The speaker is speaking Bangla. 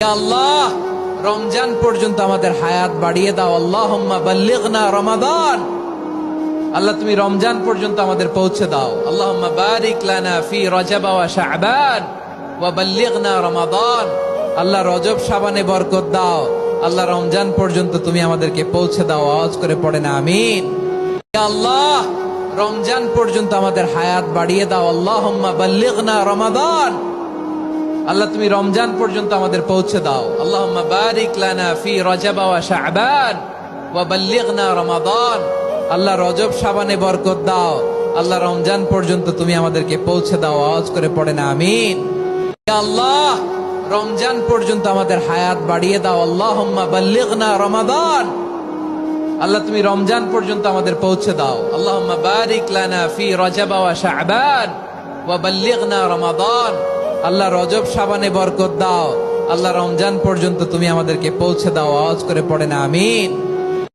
আল্লাহ, রমজান পর্যন্ত আমাদের হায়াত বাড়িয়ে দাও। আল্লাহুম্মা বাল্লিগনা রমাদান। আল্লাহ, তুমি রমজান পর্যন্ত আমাদের পৌঁছে দাও। আল্লাহুম্মা বারিক লানা ফি রজব ওয়া শাবান ওয়া বাল্লিগনা রমাদান। আল্লাহ, রজব শাবানে বরকত দাও। আল্লাহ, রমজান পর্যন্ত তুমি আমাদেরকে পৌঁছে দাও। আওয়াজ করে পড়েন আমিন। আল্লাহ, রমজান পর্যন্ত আমাদের হায়াত বাড়িয়ে দাও। আল্লাহুম্মা বাল্লিগনা রমাদান। আল্লাহ, তুমি রমজান পর্যন্ত আমাদের পৌঁছে দাও। আল্লাহুম্মা বারিক লানা ফি রজব ওয়া শাবান ওয়া বাল্লিগনা রমাদান। আল্লাহ, রজব শাবানে বরকত দাও। আল্লাহ, রমজান পর্যন্ত তুমি আমাদেরকে পৌঁছে দাও। আওয়াজ করে পড়েন আমিন। আল্লাহ, রমজান পর্যন্ত আমাদের হায়াত বাড়িয়ে দাও। আল্লাহুম্মা বাল্লিগনা রমাদান। আল্লাহ, তুমি রমজান পর্যন্ত আমাদের পৌঁছে দাও। আল্লাহুম্মা বারিক লানা ফি রজব ওয়া শাবান ওয়া বাল্লিগনা রমাদান। আল্লাহ, রজব শাবানে বরকত দাও। আল্লাহ, রমজান পর্যন্ত তুমি আমাদেরকে পৌঁছে দাও। আওয়াজ করে পড়েন আমিন।